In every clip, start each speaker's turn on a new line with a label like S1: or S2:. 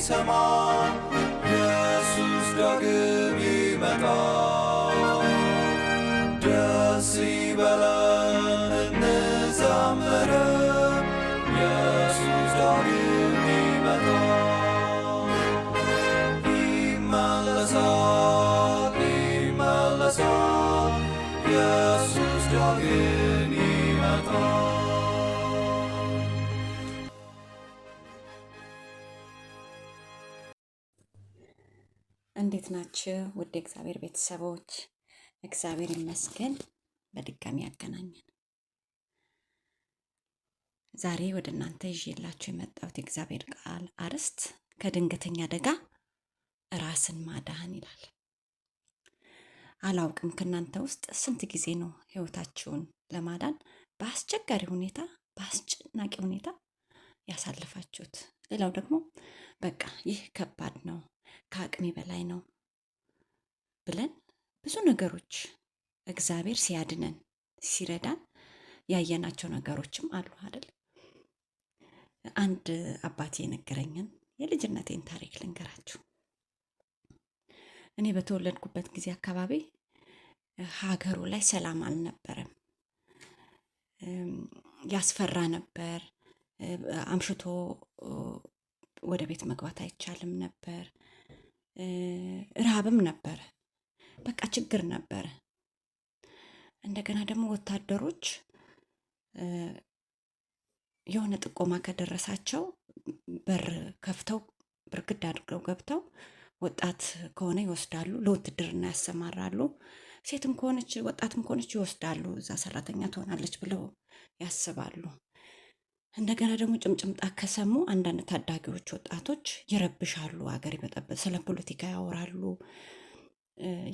S1: ሊሰማ ኢየሱስ ዳግም ይመጣ። ደስ ይበለን እንዘምር ኢየሱስ ዳግም ይመጣ። ይመለሳል ይመለሳል ኢየሱስ ዳግም ይመጣ።
S2: እንዴት ናችሁ ውድ እግዚአብሔር ቤተሰቦች? እግዚአብሔር ይመስገን በድጋሚ ያገናኘን። ዛሬ ወደ እናንተ ይዤላችሁ የመጣሁት የእግዚአብሔር ቃል አርዕስት ከድንገተኛ አደጋ ራስን ማዳን ይላል። አላውቅም ከእናንተ ውስጥ ስንት ጊዜ ነው ህይወታችሁን ለማዳን በአስቸጋሪ ሁኔታ በአስጨናቂ ሁኔታ ያሳልፋችሁት? ሌላው ደግሞ በቃ ይህ ከባድ ነው፣ ከአቅሜ በላይ ነው ብለን ብዙ ነገሮች እግዚአብሔር ሲያድነን ሲረዳን ያየናቸው ነገሮችም አሉ አይደል? አንድ አባቴ የነገረኝን የልጅነቴን ታሪክ ልንገራችሁ። እኔ በተወለድኩበት ጊዜ አካባቢ ሀገሩ ላይ ሰላም አልነበረም። ያስፈራ ነበር። አምሽቶ ወደ ቤት መግባት አይቻልም ነበር። ረሃብም ነበረ። በቃ ችግር ነበረ። እንደገና ደግሞ ወታደሮች የሆነ ጥቆማ ከደረሳቸው በር ከፍተው ብርግድ አድርገው ገብተው ወጣት ከሆነ ይወስዳሉ፣ ለውትድርና ያሰማራሉ። ሴትም ከሆነች ወጣትም ከሆነች ይወስዳሉ፣ እዛ ሰራተኛ ትሆናለች ብለው ያስባሉ። እንደገና ደግሞ ጭምጭምጣ ከሰሙ አንዳንድ ታዳጊዎች ወጣቶች ይረብሻሉ፣ አገር ይበጠበጥ፣ ስለ ፖለቲካ ያወራሉ።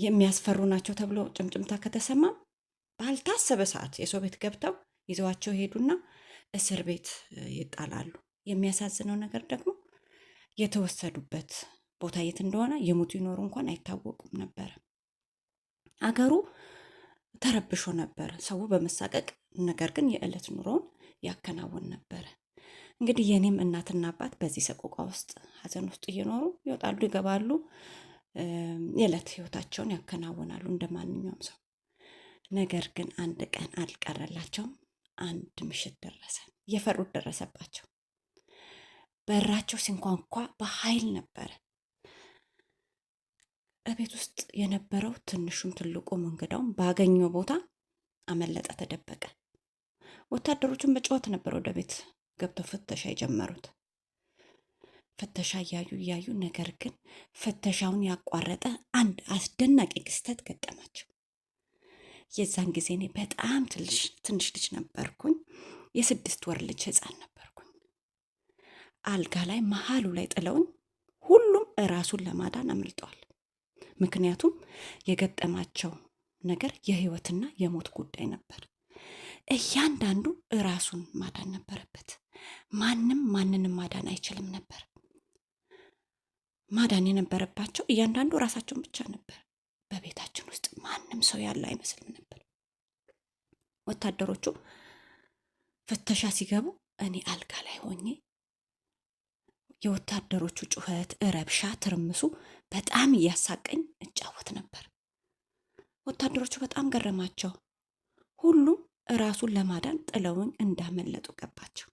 S2: የሚያስፈሩ ናቸው ተብሎ ጭምጭምታ ከተሰማ ባልታሰበ ሰዓት የሰው ቤት ገብተው ይዘዋቸው ሄዱና እስር ቤት ይጣላሉ። የሚያሳዝነው ነገር ደግሞ የተወሰዱበት ቦታ የት እንደሆነ የሞቱ ይኖሩ እንኳን አይታወቁም ነበር። አገሩ ተረብሾ ነበር፣ ሰው በመሳቀቅ ነገር ግን የዕለት ኑሮውን ያከናውን ነበር። እንግዲህ የኔም እናትና አባት በዚህ ሰቆቃ ውስጥ ሀዘን ውስጥ እየኖሩ ይወጣሉ ይገባሉ፣ የዕለት ህይወታቸውን ያከናውናሉ እንደ ማንኛውም ሰው። ነገር ግን አንድ ቀን አልቀረላቸውም። አንድ ምሽት ደረሰ፣ የፈሩት ደረሰባቸው። በራቸው ሲንኳኳ በኃይል ነበረ። እቤት ውስጥ የነበረው ትንሹም ትልቁም እንግዳውም ባገኘው ቦታ አመለጠ፣ ተደበቀ። ወታደሮቹን በጨዋታ ነበር ወደ ቤት ገብተው ፍተሻ የጀመሩት። ፍተሻ እያዩ ነገር ግን ፍተሻውን ያቋረጠ አንድ አስደናቂ ክስተት ገጠማቸው። የዛን ጊዜ እኔ በጣም ትንሽ ልጅ ነበርኩኝ። የ6 ወር ልጅ ህፃን ነበርኩኝ። አልጋ ላይ መሀሉ ላይ ጥለውኝ ሁሉም ራሱን ለማዳን አምልጠዋል። ምክንያቱም የገጠማቸው ነገር የህይወትና የሞት ጉዳይ ነበር። እያንዳንዱ ራሱን ማዳን ነበረበት። ማንም ማንንም ማዳን አይችልም ነበር። ማዳን የነበረባቸው እያንዳንዱ ራሳቸውን ብቻ ነበር። በቤታችን ውስጥ ማንም ሰው ያለ አይመስልም ነበር። ወታደሮቹ ፍተሻ ሲገቡ እኔ አልጋ ላይ ሆኜ የወታደሮቹ ጩኸት፣ ረብሻ፣ ትርምሱ በጣም እያሳቀኝ እጫወት ነበር። ወታደሮቹ በጣም ገረማቸው። ሁሉም ራሱን ለማዳን ጥለውኝ እንዳመለጡ ገባቸው።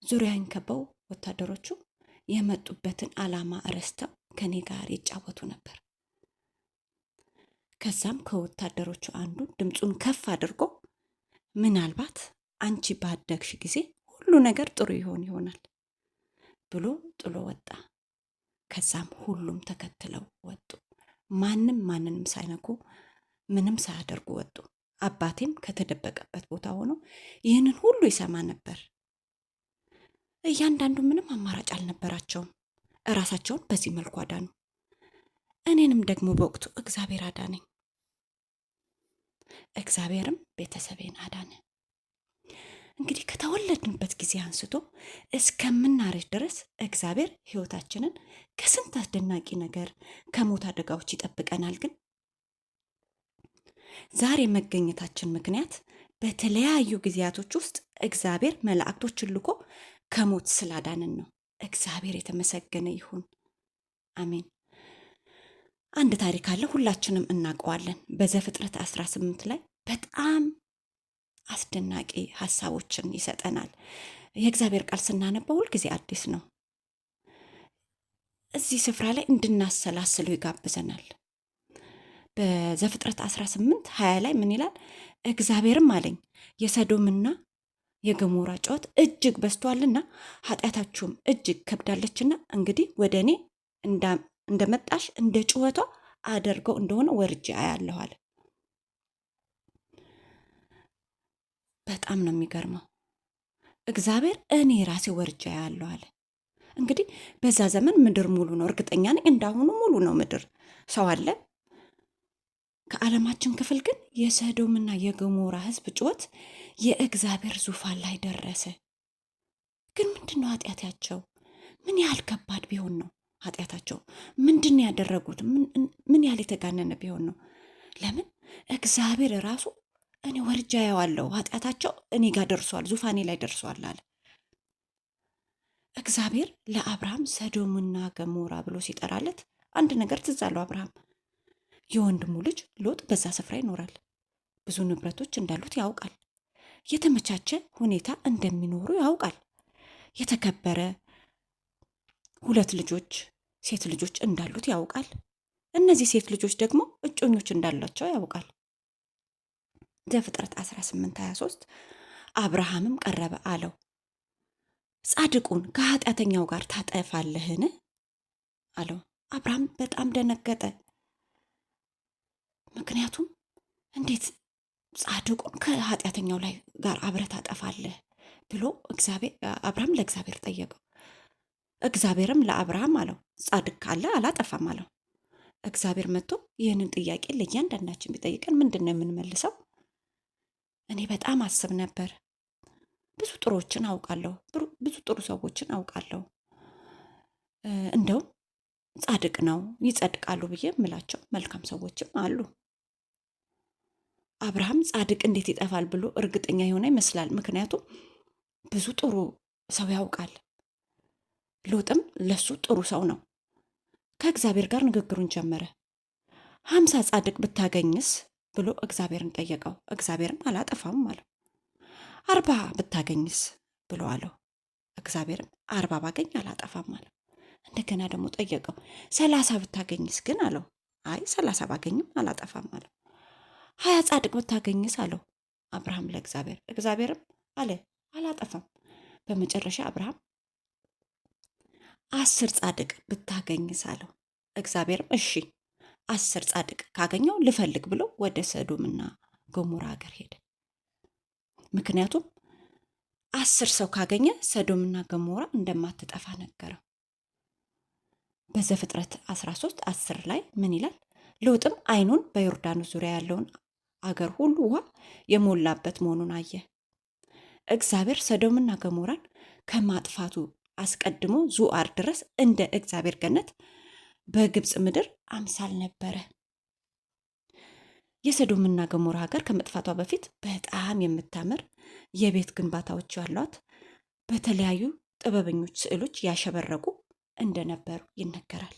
S2: ዙሪያን ከበው ወታደሮቹ የመጡበትን ዓላማ ረስተው ከኔ ጋር ይጫወቱ ነበር። ከዛም ከወታደሮቹ አንዱ ድምፁን ከፍ አድርጎ ምናልባት አንቺ ባደግሽ ጊዜ ሁሉ ነገር ጥሩ ይሆናል ብሎ ጥሎ ወጣ። ከዛም ሁሉም ተከትለው ወጡ። ማንንም ሳይነኩ ምንም ሳያደርጉ ወጡ። አባቴም ከተደበቀበት ቦታ ሆኖ ይህንን ሁሉ ይሰማ ነበር። እያንዳንዱ ምንም አማራጭ አልነበራቸውም። እራሳቸውን በዚህ መልኩ አዳኑ። እኔንም ደግሞ በወቅቱ እግዚአብሔር አዳነኝ። እግዚአብሔርም ቤተሰቤን አዳነ። እንግዲህ ከተወለድንበት ጊዜ አንስቶ እስከምናረጅ ድረስ እግዚአብሔር ህይወታችንን ከስንት አስደናቂ ነገር ከሞት አደጋዎች ይጠብቀናል። ግን ዛሬ መገኘታችን ምክንያት በተለያዩ ጊዜያቶች ውስጥ እግዚአብሔር መላእክቶችን ልኮ ከሞት ስላዳንን ነው። እግዚአብሔር የተመሰገነ ይሁን። አሜን። አንድ ታሪክ አለ፣ ሁላችንም እናውቀዋለን። በዘፍጥረት 18 ላይ በጣም አስደናቂ ሀሳቦችን ይሰጠናል። የእግዚአብሔር ቃል ስናነበው ሁልጊዜ አዲስ ነው። እዚህ ስፍራ ላይ እንድናሰላስሉ ይጋብዘናል። በዘፍጥረት 18 20 ላይ ምን ይላል? እግዚአብሔርም አለኝ የሰዶምና የገሞራ ጩኸት እጅግ በዝቷልና ኃጢአታችሁም እጅግ ከብዳለችና እንግዲህ ወደ እኔ እንደመጣሽ እንደ ጩኸቷ አደርገው እንደሆነ ወርጄ አያለሁ አለ። በጣም ነው የሚገርመው። እግዚአብሔር እኔ ራሴ ወርጄ አያለሁ አለ። እንግዲህ በዛ ዘመን ምድር ሙሉ ነው። እርግጠኛ ነኝ እንዳሁኑ ሙሉ ነው ምድር፣ ሰው አለ። ከዓለማችን ክፍል ግን የሰዶምና የገሞራ ሕዝብ ጩኸት የእግዚአብሔር ዙፋን ላይ ደረሰ። ግን ምንድን ነው ኃጢአታቸው? ምን ያህል ከባድ ቢሆን ነው ኃጢአታቸው? ምንድን ነው ያደረጉት? ምን ያህል የተጋነነ ቢሆን ነው? ለምን እግዚአብሔር ራሱ እኔ ወርጃ ያዋለው ኃጢአታቸው እኔ ጋር ደርሷል፣ ዙፋኔ ላይ ደርሷል አለ። እግዚአብሔር ለአብርሃም ሰዶምና ገሞራ ብሎ ሲጠራለት አንድ ነገር ትዝ አለው። አብርሃም የወንድሙ ልጅ ሎጥ በዛ ስፍራ ይኖራል። ብዙ ንብረቶች እንዳሉት ያውቃል። የተመቻቸ ሁኔታ እንደሚኖሩ ያውቃል። የተከበረ 2 ልጆች ሴት ልጆች እንዳሉት ያውቃል። እነዚህ ሴት ልጆች ደግሞ እጮኞች እንዳላቸው ያውቃል። ዘፍጥረት 18:23 አብርሃምም ቀረበ አለው፣ ጻድቁን ከኃጢአተኛው ጋር ታጠፋለህን አለው። አብርሃም በጣም ደነገጠ። ምክንያቱም እንዴት ጻድቁን ከኃጢአተኛው ላይ ጋር አብረህ ታጠፋለህ ብሎ አብርሃም ለእግዚአብሔር ጠየቀው። እግዚአብሔርም ለአብርሃም አለው፣ ጻድቅ ካለ አላጠፋም አለው። እግዚአብሔር መጥቶ ይህንን ጥያቄ ለእያንዳንዳችን ቢጠይቀን ምንድን ነው የምንመልሰው? እኔ በጣም አስብ ነበር። ብዙ ጥሩዎችን አውቃለሁ፣ ብዙ ጥሩ ሰዎችን አውቃለሁ። እንደውም ጻድቅ ነው ይጸድቃሉ ብዬ የምላቸው መልካም ሰዎችም አሉ። አብርሃም ጻድቅ እንዴት ይጠፋል ብሎ እርግጠኛ የሆነ ይመስላል። ምክንያቱም ብዙ ጥሩ ሰው ያውቃል። ሎጥም ለሱ ጥሩ ሰው ነው። ከእግዚአብሔር ጋር ንግግሩን ጀመረ። 50 ጻድቅ ብታገኝስ ብሎ እግዚአብሔርን ጠየቀው። እግዚአብሔርም አላጠፋም አለው። 40 ብታገኝስ ብሎ አለው። እግዚአብሔርም 40 ባገኝ አላጠፋም አለው። እንደገና ደግሞ ጠየቀው። 30 ብታገኝስ ግን አለው። አይ 30 ባገኝም አላጠፋም አለው። 20 ጻድቅ ብታገኝስ አለው አብርሃም ለእግዚአብሔር። እግዚአብሔርም አለ አላጠፋም። በመጨረሻ አብርሃም 10 ጻድቅ ብታገኝስ አለው። እግዚአብሔርም እሺ 10 ጻድቅ ካገኘው ልፈልግ ብሎ ወደ ሰዶምና ገሞራ ሀገር ሄደ። ምክንያቱም 10 ሰው ካገኘ ሰዶምና ገሞራ እንደማትጠፋ ነገረው። በዘፍጥረት 13:10 ላይ ምን ይላል? ሎጥም ዓይኑን በዮርዳኖስ ዙሪያ ያለውን አገር ሁሉ ውሃ የሞላበት መሆኑን አየ። እግዚአብሔር ሰዶምና ገሞራን ከማጥፋቱ አስቀድሞ ዙአር ድረስ እንደ እግዚአብሔር ገነት በግብፅ ምድር አምሳል ነበረ። የሰዶምና ገሞራ ሀገር ከመጥፋቷ በፊት በጣም የምታምር የቤት ግንባታዎች ያሏት፣ በተለያዩ ጥበበኞች ስዕሎች ያሸበረቁ እንደነበሩ ይነገራል።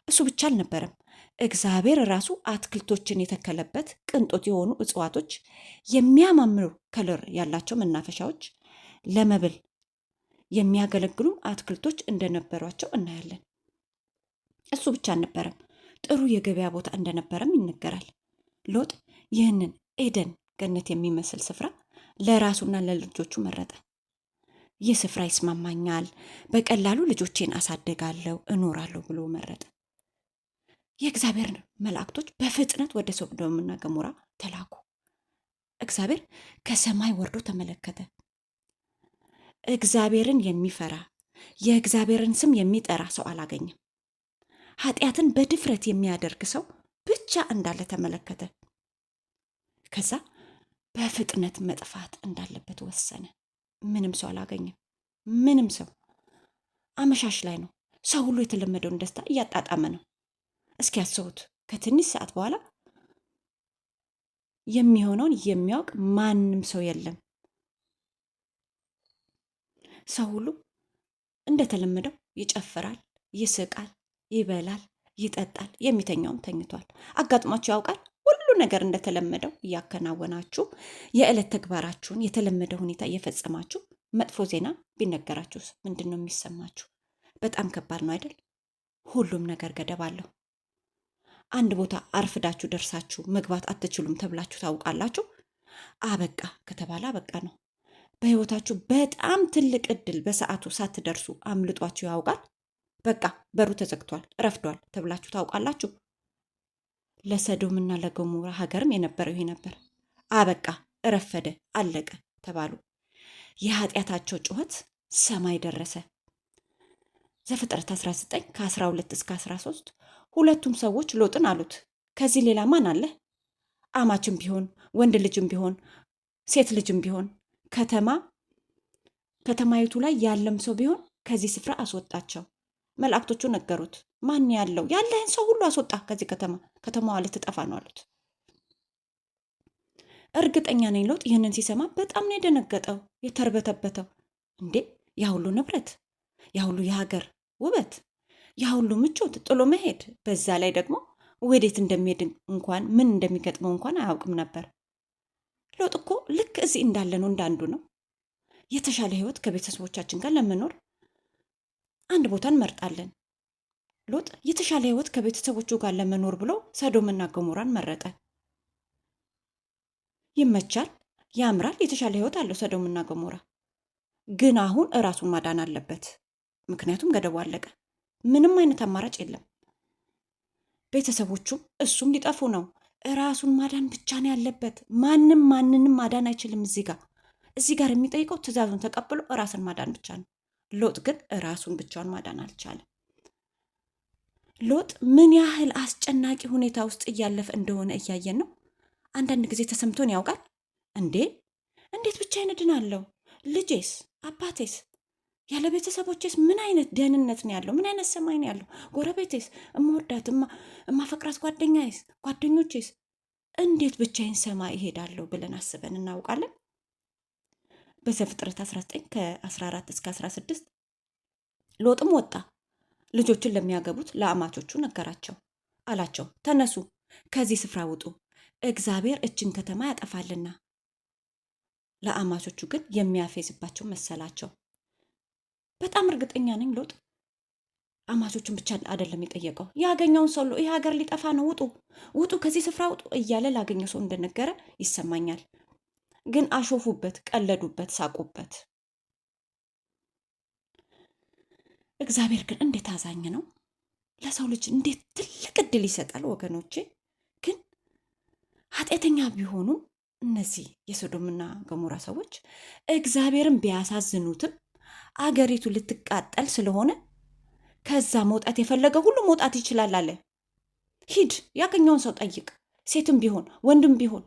S2: እሱ ብቻ አልነበረም። እግዚአብሔር ራሱ አትክልቶችን የተከለበት ቅንጦት የሆኑ እጽዋቶች፣ የሚያማምሩ ከለር ያላቸው መናፈሻዎች፣ ለመብል የሚያገለግሉ አትክልቶች እንደነበሯቸው እናያለን። እሱ ብቻ አልነበረም፣ ጥሩ የገበያ ቦታ እንደነበረም ይነገራል። ሎጥ ይህንን ኤደን ገነት የሚመስል ስፍራ ለራሱና ለልጆቹ መረጠ። ይህ ስፍራ ይስማማኛል፣ በቀላሉ ልጆቼን አሳድጋለሁ፣ እኖራለሁ ብሎ መረጠ። የእግዚአብሔር መላእክቶች በፍጥነት ወደ ሶዶምና ገሞራ ተላኩ። እግዚአብሔር ከሰማይ ወርዶ ተመለከተ። እግዚአብሔርን የሚፈራ የእግዚአብሔርን ስም የሚጠራ ሰው አላገኘም። ኃጢአትን በድፍረት የሚያደርግ ሰው ብቻ እንዳለ ተመለከተ። ከዛ በፍጥነት መጥፋት እንዳለበት ወሰነ። ምንም ሰው አላገኘም። ምንም ሰው። አመሻሽ ላይ ነው። ሰው ሁሉ የተለመደውን ደስታ እያጣጣመ ነው። እስኪ ያስቡት፣ ከትንሽ ሰዓት በኋላ የሚሆነውን የሚያውቅ ማንም ሰው የለም። ሰው ሁሉ እንደተለመደው ይጨፍራል፣ ይስቃል፣ ይበላል፣ ይጠጣል፣ የሚተኛውም ተኝቷል። አጋጥሟችሁ ያውቃል? ሁሉ ነገር እንደተለመደው እያከናወናችሁ የዕለት ተግባራችሁን የተለመደ ሁኔታ እየፈጸማችሁ መጥፎ ዜና ቢነገራችሁስ ምንድን ነው የሚሰማችሁ? በጣም ከባድ ነው አይደል? ሁሉም ነገር ገደብ አለው። አንድ ቦታ አርፍዳችሁ ደርሳችሁ መግባት አትችሉም ተብላችሁ ታውቃላችሁ? አበቃ ከተባለ አበቃ ነው። በህይወታችሁ በጣም ትልቅ እድል በሰዓቱ ሳትደርሱ አምልጧችሁ ያውቃል? በቃ በሩ ተዘግቷል፣ ረፍዷል ተብላችሁ ታውቃላችሁ? ለሰዶምና ለገሞራ ሀገርም የነበረው ይሄ ነበር። አበቃ፣ ረፈደ፣ አለቀ ተባሉ። የኃጢአታቸው ጩኸት ሰማይ ደረሰ። ዘፍጥረት 19 ከ12 እስከ 13 ሁለቱም ሰዎች ሎጥን አሉት፣ ከዚህ ሌላ ማን አለ? አማችም ቢሆን ወንድ ልጅም ቢሆን ሴት ልጅም ቢሆን ከተማይቱ ላይ ያለም ሰው ቢሆን ከዚህ ስፍራ አስወጣቸው። መላእክቶቹ ነገሩት፣ ማን ያለው? ያለህን ሰው ሁሉ አስወጣ ከዚህ ከተማዋ ልትጠፋ ነው አሉት። እርግጠኛ ነኝ ሎጥ ይህንን ሲሰማ በጣም ነው የደነገጠው፣ የተርበተበተው። እንዴ ያ ሁሉ ንብረት፣ ያ ሁሉ የሀገር ውበት፣ ያ ሁሉ ምቾት ጥሎ መሄድ፣ በዛ ላይ ደግሞ ወዴት እንደሚሄድ እንኳን ምን እንደሚገጥመው እንኳን አያውቅም ነበር። ሎጥ እኮ ልክ እዚህ እንዳለ ነው፣ እንዳንዱ ነው። የተሻለ ህይወት ከቤተሰቦቻችን ጋር ለመኖር አንድ ቦታ እንመርጣለን። ሎጥ የተሻለ ህይወት ከቤተሰቦቹ ጋር ለመኖር ብሎ ሰዶምና ገሞራን መረጠ። ይመቻል፣ ያምራል፣ የተሻለ ህይወት አለው ሰዶምና ገሞራ። ግን አሁን እራሱን ማዳን አለበት። ምክንያቱም ገደቡ አለቀ። ምንም አይነት አማራጭ የለም። ቤተሰቦቹም እሱም ሊጠፉ ነው። እራሱን ማዳን ብቻ ነው ያለበት። ማንም ማንንም ማዳን አይችልም። እዚህ ጋር የሚጠይቀው ትእዛዙን ተቀብሎ ራስን ማዳን ብቻ ነው። ሎጥ ግን ራሱን ብቻውን ማዳን አልቻለም። ሎጥ ምን ያህል አስጨናቂ ሁኔታ ውስጥ እያለፈ እንደሆነ እያየን ነው። አንዳንድ ጊዜ ተሰምቶን ያውቃል? እንዴት ብቻዬን እድናለሁ? ልጄስ፣ አባቴስ፣ ያለ ቤተሰቦቼስ ምን አይነት ደህንነት ነው ያለው? ምን አይነት ሰማይ ነው ያለው? ጎረቤቴስ፣ እምወዳት እማፈቅራት ጓደኞቼስ እንዴት ብቻዬን ሰማይ እሄዳለሁ ብለን አስበን እናውቃለን? በዘፍጥረት 19 ከ14 እስከ 16 ሎጥም ወጣ፣ ልጆችን ለሚያገቡት ለአማቾቹ ነገራቸው። አላቸው፣ ተነሱ፣ ከዚህ ስፍራ ውጡ፣ እግዚአብሔር እችን ከተማ ያጠፋልና። ለአማቾቹ ግን የሚያፌዝባቸው መሰላቸው። በጣም እርግጠኛ ነኝ ሎጥ አማቾቹን ብቻ አይደለም የጠየቀው፣ ያገኘውን ሰው ይህ ሀገር ሊጠፋ ነው፣ ውጡ፣ ከዚህ ስፍራ ውጡ እያለ ላገኘው ሰው እንደነገረ ይሰማኛል። ግን አሾፉበት፣ ቀለዱበት፣ ሳቁበት። እግዚአብሔር ግን እንዴት አዛኝ ነው! ለሰው ልጅ እንዴት ትልቅ እድል ይሰጣል ወገኖቼ። ግን ኃጢአተኛ ቢሆኑም እነዚህ የሶዶምና ገሞራ ሰዎች እግዚአብሔርን ቢያሳዝኑትም አገሪቱ ልትቃጠል ስለሆነ ከዛ መውጣት የፈለገ ሁሉ መውጣት ይችላል አለ። ሂድ፣ ያገኘውን ሰው ጠይቅ፣ ሴትም ቢሆን ወንድም ቢሆን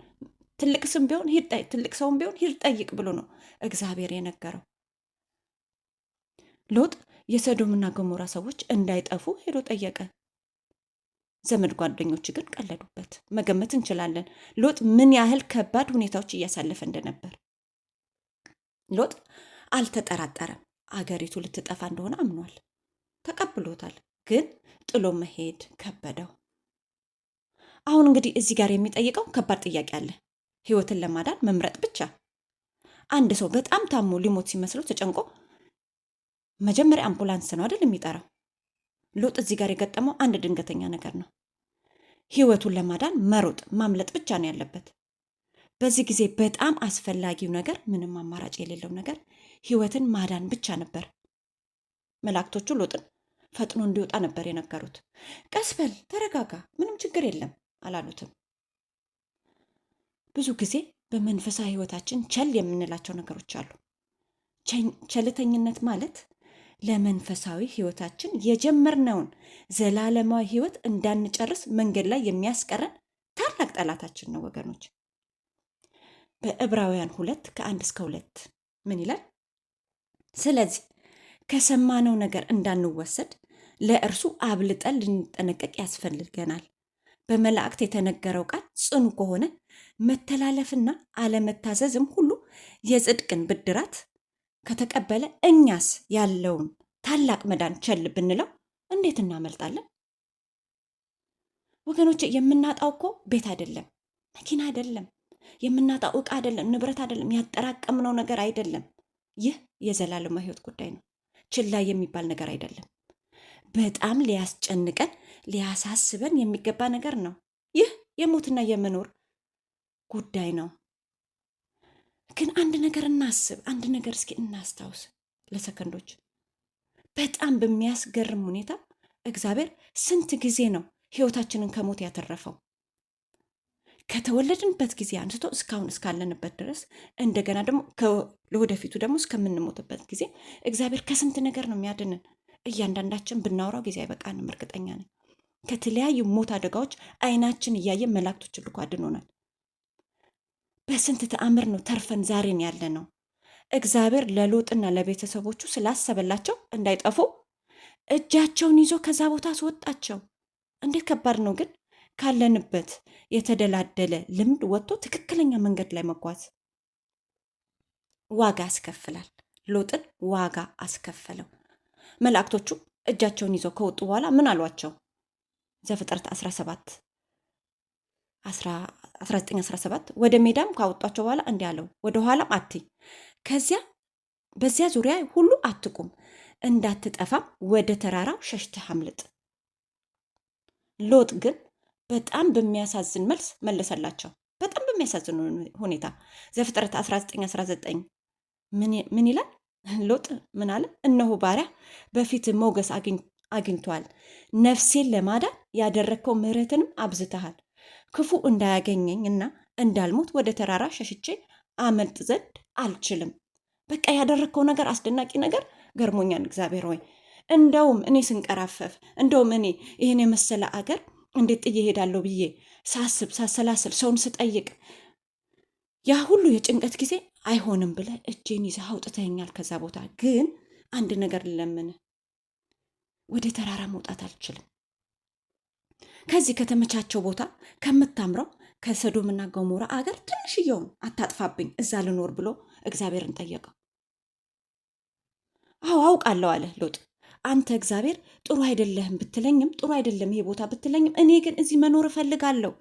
S2: ትልቅ ስም ቢሆን ትልቅ ሰውም ቢሆን ሂድ ጠይቅ ብሎ ነው እግዚአብሔር የነገረው። ሎጥ የሰዶምና ገሞራ ሰዎች እንዳይጠፉ ሄዶ ጠየቀ። ዘመድ ጓደኞች ግን ቀለዱበት። መገመት እንችላለን ሎጥ ምን ያህል ከባድ ሁኔታዎች እያሳለፈ እንደነበር። ሎጥ አልተጠራጠረም። አገሪቱ ልትጠፋ እንደሆነ አምኗል፣ ተቀብሎታል። ግን ጥሎ መሄድ ከበደው። አሁን እንግዲህ እዚህ ጋር የሚጠይቀው ከባድ ጥያቄ አለ። ህይወትን ለማዳን መምረጥ ብቻ። አንድ ሰው በጣም ታሞ ሊሞት ሲመስለው ተጨንቆ መጀመሪያ አምቡላንስ ነው አይደል የሚጠራው? ሎጥ እዚህ ጋር የገጠመው አንድ ድንገተኛ ነገር ነው። ህይወቱን ለማዳን መሮጥ፣ ማምለጥ ብቻ ነው ያለበት። በዚህ ጊዜ በጣም አስፈላጊው ነገር፣ ምንም አማራጭ የሌለው ነገር ህይወትን ማዳን ብቻ ነበር። መላእክቶቹ ሎጥን ፈጥኖ እንዲወጣ ነበር የነገሩት። ቀስ በል፣ ተረጋጋ፣ ምንም ችግር የለም አላሉትም። ብዙ ጊዜ በመንፈሳዊ ህይወታችን ቸል የምንላቸው ነገሮች አሉ። ቸልተኝነት ማለት ለመንፈሳዊ ህይወታችን የጀመርነውን ዘላለማዊ ህይወት እንዳንጨርስ መንገድ ላይ የሚያስቀረን ታላቅ ጠላታችን ነው ወገኖች። በዕብራውያን 2 ከ1 እስከ 2 ምን ይላል? ስለዚህ ከሰማነው ነገር እንዳንወሰድ ለእርሱ አብልጠን ልንጠነቀቅ ያስፈልገናል። በመላእክት የተነገረው ቃል ጽኑ ከሆነ መተላለፍና አለመታዘዝም ሁሉ የጽድቅን ብድራት ከተቀበለ እኛስ ያለውን ታላቅ መዳን ቸል ብንለው እንዴት እናመልጣለን? ወገኖች የምናጣው እኮ ቤት አይደለም፣ መኪና አይደለም፣ የምናጣው ዕቃ አይደለም፣ ንብረት አይደለም፣ ያጠራቀምነው ነገር አይደለም። ይህ የዘላለም ሕይወት ጉዳይ ነው። ችላ የሚባል ነገር አይደለም። በጣም ሊያስጨንቀን ሊያሳስበን የሚገባ ነገር ነው። ይህ የሞትና የመኖር ጉዳይ ነው። ግን አንድ ነገር እናስብ፣ አንድ ነገር እስኪ እናስታውስ ለሰከንዶች። በጣም በሚያስገርም ሁኔታ እግዚአብሔር ስንት ጊዜ ነው ሕይወታችንን ከሞት ያተረፈው? ከተወለድንበት ጊዜ አንስቶ እስካሁን እስካለንበት ድረስ እንደገና ደግሞ ለወደፊቱ ደግሞ እስከምንሞትበት ጊዜ እግዚአብሔር ከስንት ነገር ነው የሚያድንን። እያንዳንዳችን ብናወራው ጊዜ አይበቃንም፣ እርግጠኛ ነኝ። ከተለያዩ ሞት አደጋዎች አይናችን እያየ መላእክቶችን ልኮ አድኖናል። በስንት ተአምር ነው ተርፈን ዛሬን ያለ ነው። እግዚአብሔር ለሎጥና ለቤተሰቦቹ ስላሰበላቸው እንዳይጠፉ እጃቸውን ይዞ ከዛ ቦታ አስወጣቸው። እንዴት ከባድ ነው ግን ካለንበት የተደላደለ ልምድ ወጥቶ ትክክለኛ መንገድ ላይ መጓዝ ዋጋ ያስከፍላል። ሎጥን ዋጋ አስከፈለው። መላእክቶቹ እጃቸውን ይዘው ከወጡ በኋላ ምን አሏቸው? ዘፍጥረት 19:17 ወደ ሜዳም ካወጧቸው በኋላ እንዲህ አለው፣ ወደ ኋላም አትይ፣ በዚያ ዙሪያ ሁሉ አትቁም፣ እንዳትጠፋም ወደ ተራራው ሸሽተህ አምልጥ። ሎጥ ግን በጣም በሚያሳዝን መልስ መለሰላቸው። በጣም በሚያሳዝን ሁኔታ ዘፍጥረት 19:19 ምን ይላል? ሎጥ ምን አለ? እነሆ ባሪያ በፊት ሞገስ አግኝቷል። ነፍሴን ለማዳን ያደረግከው ምሕረትንም አብዝተሃል። ክፉ እንዳያገኘኝ እና እንዳልሞት ወደ ተራራ ሸሽቼ አመልጥ ዘንድ አልችልም። በቃ ያደረግከው ነገር አስደናቂ ነገር ገርሞኛል። እግዚአብሔር ሆይ እንደውም እኔ ስንቀራፈፍ፣ እንደውም እኔ ይህን የመሰለ አገር እንዴት ጥዬ እሄዳለሁ ብዬ ሳስብ ሳሰላስል ሰውን ስጠይቅ ያ ሁሉ የጭንቀት ጊዜ አይሆንም ብለህ እጄን ይዘህ አውጥተኸኛል ከዛ ቦታ። ግን አንድ ነገር ልለምንህ፣ ወደ ተራራ መውጣት አልችልም። ከዚህ ከተመቻቸው ቦታ ከምታምረው ከሰዶምና ገሞራ አገር ትንሽየውን አታጥፋብኝ፣ እዛ ልኖር ብሎ እግዚአብሔርን ጠየቀው። አዎ አውቃለሁ አለ ሎጥ። አንተ እግዚአብሔር ጥሩ አይደለህም ብትለኝም፣ ጥሩ አይደለም ይሄ ቦታ ብትለኝም፣ እኔ ግን እዚህ መኖር እፈልጋለሁ፣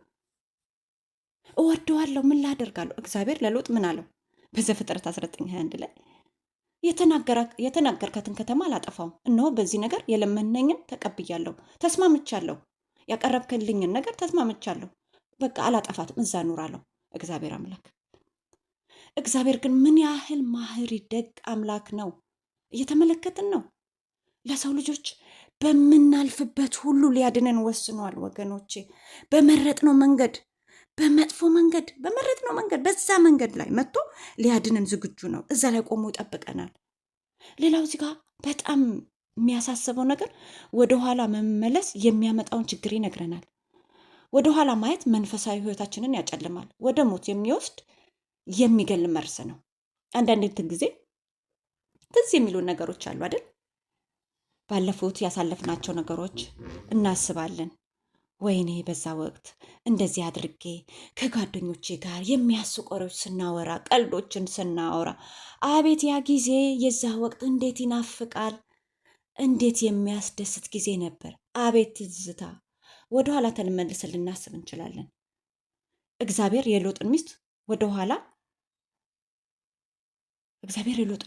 S2: እወደዋለሁ። ምን ላደርጋለሁ? እግዚአብሔር ለሎጥ ምን አለው? በዘፍጥረት 19:21 ላይ የተናገርካትን ከተማ አላጠፋውም። እነሆ በዚህ ነገር የለመነኝን ተቀብያለሁ፣ ተስማምቻለሁ። ያቀረብክልኝን ነገር ተስማምቻለሁ። በቃ አላጠፋትም፣ እዛ እኖራለሁ። እግዚአብሔር አምላክ እግዚአብሔር ግን ምን ያህል ማህሪ ደግ አምላክ ነው እየተመለከትን ነው። ለሰው ልጆች በምናልፍበት ሁሉ ሊያድነን ወስኗል። ወገኖቼ በመረጥነው መንገድ፣ በመጥፎ መንገድ በመረጥነው መንገድ፣ በዛ መንገድ ላይ መጥቶ ሊያድነን ዝግጁ ነው። እዛ ላይ ቆሞ ይጠብቀናል። ሌላው እዚህ ጋር በጣም የሚያሳስበው ነገር ወደኋላ መመለስ የሚያመጣውን ችግር ይነግረናል። ወደኋላ ማየት መንፈሳዊ ሕይወታችንን ያጨልማል፣ ወደ ሞት የሚወስድ የሚገል መርዝ ነው። አንዳንድ ጊዜ ትዝ የሚሉን ነገሮች አሉ አይደል? ባለፉት ያሳለፍናቸው ነገሮች እናስባለን። ወይኔ በዛ ወቅት እንደዚህ አድርጌ ከጓደኞቼ ጋር የሚያስቁ ወሬዎች ስናወራ፣ ቀልዶችን ስናወራ፣ አቤት ያ ጊዜ የዛ ወቅት እንዴት ይናፍቃል! እንዴት የሚያስደስት ጊዜ ነበር! አቤት ትዝታ! ወደኋላ ተመልሰን ልናስብ እንችላለን። እግዚአብሔር የሎጥን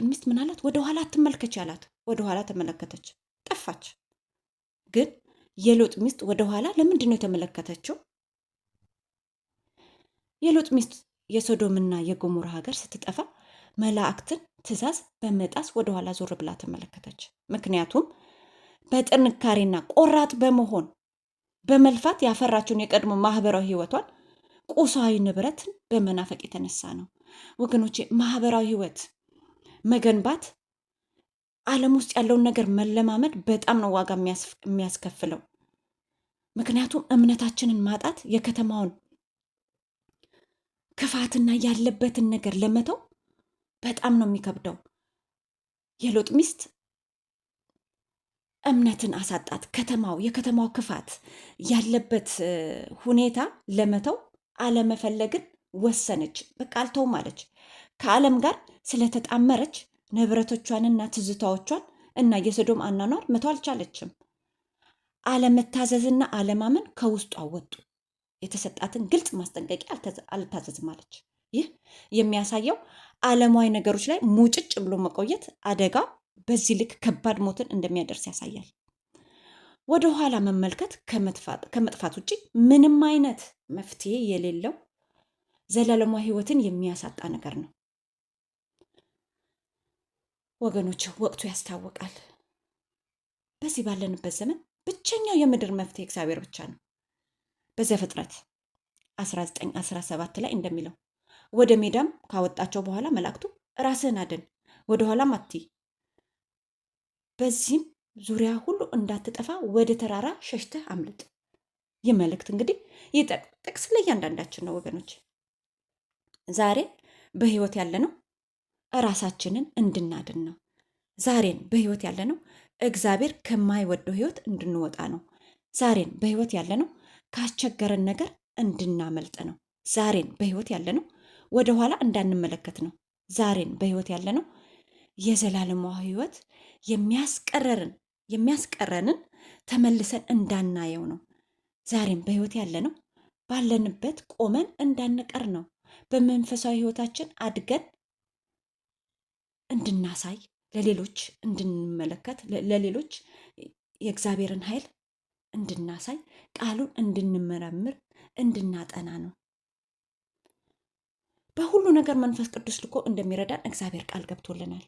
S2: ሚስት ምን አላት? ወደኋላ አትመልከች አላት። ወደኋላ ተመለከተች፣ ጠፋች። ግን የሎጥ ሚስት ወደኋላ ለምንድን ነው የተመለከተችው? የሎጥ ሚስት የሶዶምና የጎሞራ ሀገር ስትጠፋ መላእክትን ትእዛዝ በመጣስ ወደኋላ ዞር ብላ ተመለከተች። ምክንያቱም በጥንካሬና ቆራጥ በመሆን በመልፋት ያፈራችውን የቀድሞ ማህበራዊ ህይወቷን ቁሳዊ ንብረትን በመናፈቅ የተነሳ ነው። ወገኖቼ ማህበራዊ ህይወት መገንባት፣ ዓለም ውስጥ ያለውን ነገር መለማመድ በጣም ነው ዋጋ የሚያስከፍለው። ምክንያቱም እምነታችንን ማጣት የከተማውን ክፋትና ያለበትን ነገር ለመተው በጣም ነው የሚከብደው። የሎጥ ሚስት እምነትን አሳጣት። የከተማው ክፋት ያለበት ሁኔታ ለመተው አለመፈለግን ወሰነች። በቃ አልተውም አለች። ከዓለም ጋር ስለተጣመረች ንብረቶቿንና ትዝታዎቿን እና የሰዶም አኗኗር መተው አልቻለችም። አለመታዘዝና አለማመን ከውስጡ አወጡ። የተሰጣትን ግልጽ ማስጠንቀቂያ አልታዘዝም አለች። ይህ የሚያሳየው ዓለማዊ ነገሮች ላይ ሙጭጭ ብሎ መቆየት አደጋ በዚህ ልክ ከባድ ሞትን እንደሚያደርስ ያሳያል። ወደ ኋላ መመልከት ከመጥፋት ውጭ ምንም አይነት መፍትሄ የሌለው ዘላለማዊ ሕይወትን የሚያሳጣ ነገር ነው። ወገኖች ወቅቱ ያስታውቃል። በዚህ ባለንበት ዘመን ብቸኛው የምድር መፍትሄ እግዚአብሔር ብቻ ነው። በዘፍጥረት 19:17 ላይ እንደሚለው ወደ ሜዳም ካወጣቸው በኋላ መላእክቱ ራስህን አድን፣ ወደ ኋላም አትይ፣ በዚህም ዙሪያ ሁሉ እንዳትጠፋ ወደ ተራራ ሸሽተህ አምልጥ። ይህ መልእክት እንግዲህ ይህ ጥቅስ ለእያንዳንዳችን ነው ወገኖች። ዛሬ በህይወት ያለነው ራሳችንን እንድናድን ነው። ዛሬን በህይወት ያለነው እግዚአብሔር ከማይወደው ህይወት እንድንወጣ ነው። ዛሬን በህይወት ያለነው ካስቸገረን ነገር እንድናመልጥ ነው። ዛሬን በህይወት ያለነው ወደ ኋላ እንዳንመለከት ነው። ዛሬን በህይወት ያለነው የዘላለማዊ ህይወት የሚያስቀረንን ተመልሰን እንዳናየው ነው። ዛሬን በህይወት ያለነው ባለንበት ቆመን እንዳንቀር ነው። በመንፈሳዊ ህይወታችን አድገን እንድናሳይ፣ ለሌሎች እንድንመለከት፣ ለሌሎች የእግዚአብሔርን ኃይል እንድናሳይ፣ ቃሉን እንድንመረምር፣ እንድናጠና ነው። በሁሉ ነገር መንፈስ ቅዱስ ልኮ እንደሚረዳን እግዚአብሔር ቃል ገብቶልናል።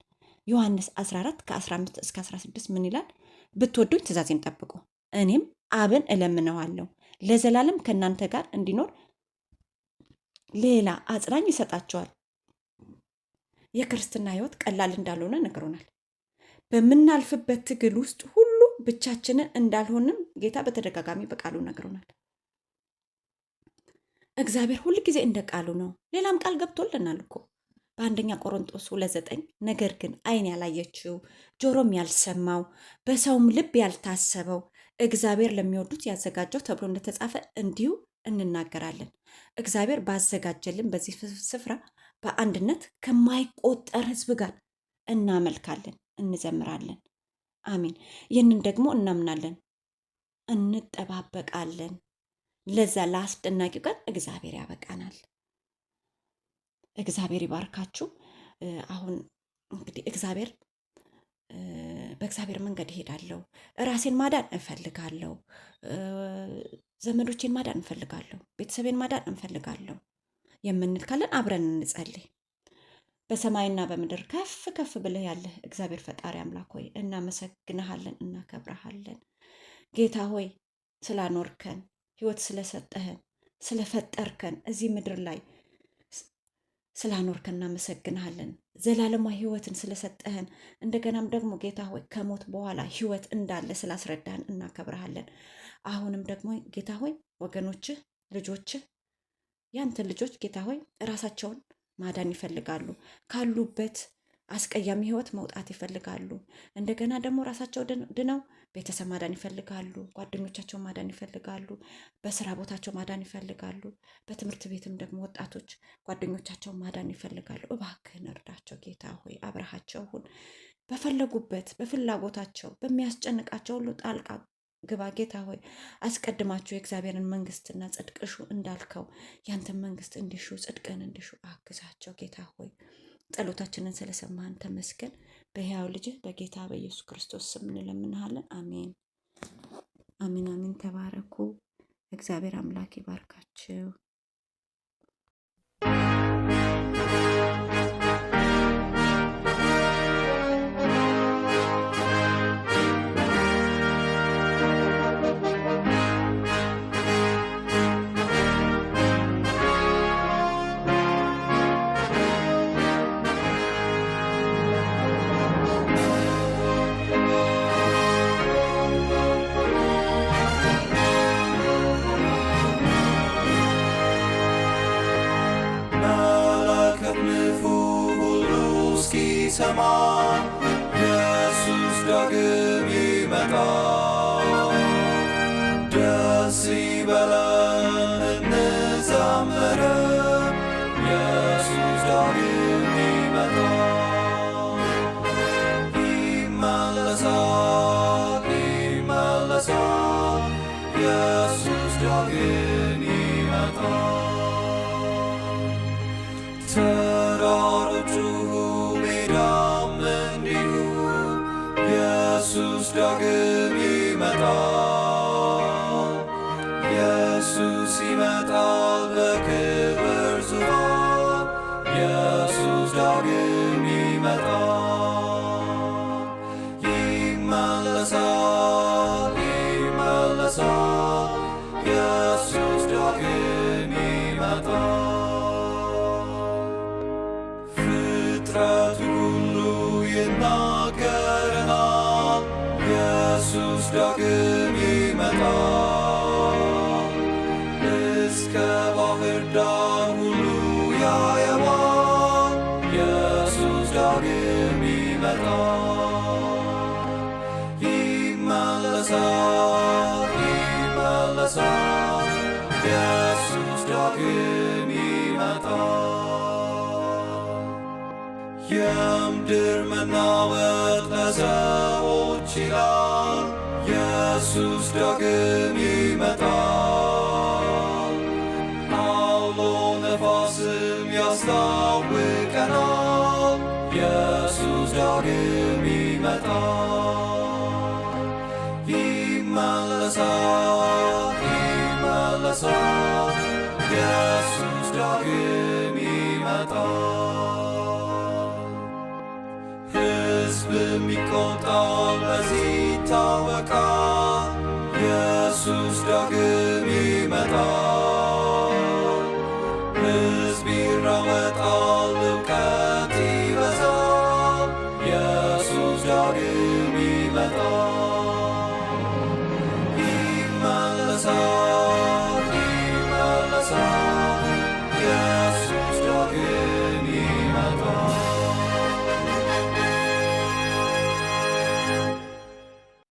S2: ዮሐንስ 14:15-16 ምን ይላል? ብትወዱኝ ትእዛዜን ጠብቁ፣ እኔም አብን እለምነዋለሁ ለዘላለም ከእናንተ ጋር እንዲኖር ሌላ አጽናኝ ይሰጣቸዋል። የክርስትና ህይወት ቀላል እንዳልሆነ ነግሮናል። በምናልፍበት ትግል ውስጥ ሁሉ ብቻችንን እንዳልሆንም ጌታ በተደጋጋሚ በቃሉ ነግሮናል። እግዚአብሔር ሁል ጊዜ እንደ ቃሉ ነው። ሌላም ቃል ገብቶልናል እኮ በአንደኛ ቆሮንጦስ 2:9 ነገር ግን ዓይን ያላየችው ጆሮም ያልሰማው በሰውም ልብ ያልታሰበው እግዚአብሔር ለሚወዱት ያዘጋጀው ተብሎ እንደተጻፈ እንዲሁ እንናገራለን። እግዚአብሔር ባዘጋጀልን በዚህ ስፍራ በአንድነት ከማይቆጠር ህዝብ ጋር እናመልካለን፣ እንዘምራለን። አሜን። ይህንን ደግሞ እናምናለን፣ እንጠባበቃለን። ለዛ ለአስደናቂው ቀን እግዚአብሔር ያበቃናል። እግዚአብሔር ይባርካችሁ። አሁን እንግዲህ በእግዚአብሔር መንገድ እሄዳለሁ፣ ራሴን ማዳን እፈልጋለሁ፣ ዘመዶቼን ማዳን እፈልጋለሁ፣ ቤተሰቤን ማዳን እፈልጋለሁ የምንል ካለን አብረን እንጸልይ። በሰማይና በምድር ከፍ ከፍ ብለህ ያለህ እግዚአብሔር ፈጣሪ አምላክ ሆይ እናመሰግንሃለን፣ እናከብረሃለን። ጌታ ሆይ ስላኖርከን፣ ህይወት ስለሰጠህን፣ ስለፈጠርከን፣ እዚህ ምድር ላይ ስላኖርከን እናመሰግንሃለን። ዘላለማዊ ህይወትን ስለሰጠህን፣ እንደገናም ደግሞ ጌታ ሆይ ከሞት በኋላ ህይወት እንዳለ ስላስረዳህን እናከብረሃለን። አሁንም ደግሞ ጌታ ሆይ ወገኖችህ፣ ልጆችህ፣ ያንተን ልጆች ጌታ ሆይ ራሳቸውን ማዳን ይፈልጋሉ፣ ካሉበት አስቀያሚ ህይወት መውጣት ይፈልጋሉ። እንደገና ደግሞ ራሳቸው ድነው ቤተሰብ ማዳን ይፈልጋሉ፣ ጓደኞቻቸው ማዳን ይፈልጋሉ፣ በስራ ቦታቸው ማዳን ይፈልጋሉ። በትምህርት ቤትም ደግሞ ወጣቶች ጓደኞቻቸው ማዳን ይፈልጋሉ። እባክህን እርዳቸው ጌታ ሆይ፣ አብረሃቸው ሁን። በፈለጉበት በፍላጎታቸው በሚያስጨንቃቸው ሁሉ ጣልቃ ግባ ጌታ ሆይ። አስቀድማችሁ የእግዚአብሔርን መንግስትና ጽድቅ እሹ እንዳልከው ያንተን መንግስት እንዲሹ ጽድቅን እንዲሹ አግዛቸው ጌታ ሆይ። ጸሎታችንን ስለሰማህን ተመስገን። በሕያው ልጅህ በጌታ በኢየሱስ ክርስቶስ ስም እንለምንሃለን። አሜን፣ አሜን፣ አሜን። ተባረኩ። እግዚአብሔር አምላክ ይባርካችሁ።
S1: ሲሰማ ኢየሱስ ዳግም ይመጣል። ደስ ይበለን እንዘምር፣ ኢየሱስ ዳግም ይመጣል። ይመለሳል ኢየሱስ ዳግም ይመጣል። ኢየሱስ ይመጣል በክብር ዙፋን። ኢየሱስ ዳግም ይመጣል። ይመለሳል፣ ይመለሳል። ኢየሱስ ዳግም ይመጣል። ፍጥረቱ ሁሉ ይናገረናል። ኢየሱስ ዳግም ይመጣል። እስከ ባህር ዳር ሁሉ ያየዋል። ኢየሱስ ዳግም ይመጣል። ይመለሳል፣ ይመለሳል። ኢየሱስ ዳግም ይመጣል። የምድር መናወጥ ለሰዎች ይላል። ኢየሱስ ዳግም ይመጣል። አውሎ ነፋስም ያስታውቀናል። ኢየሱስ ዳግም ይመጣል። ይመለሳል፣ ይመለሳል። ኢየሱስ ዳግም ይመጣል። ሕዝብም ይቆጣል፣ በዚህ ይታወቃል። ኢየሱስ ዳግም ይመጣል። ሕዝብ ይራወጣል፣ እውቀት ይበዛል። ኢየሱስ ዳግም ይመጣል።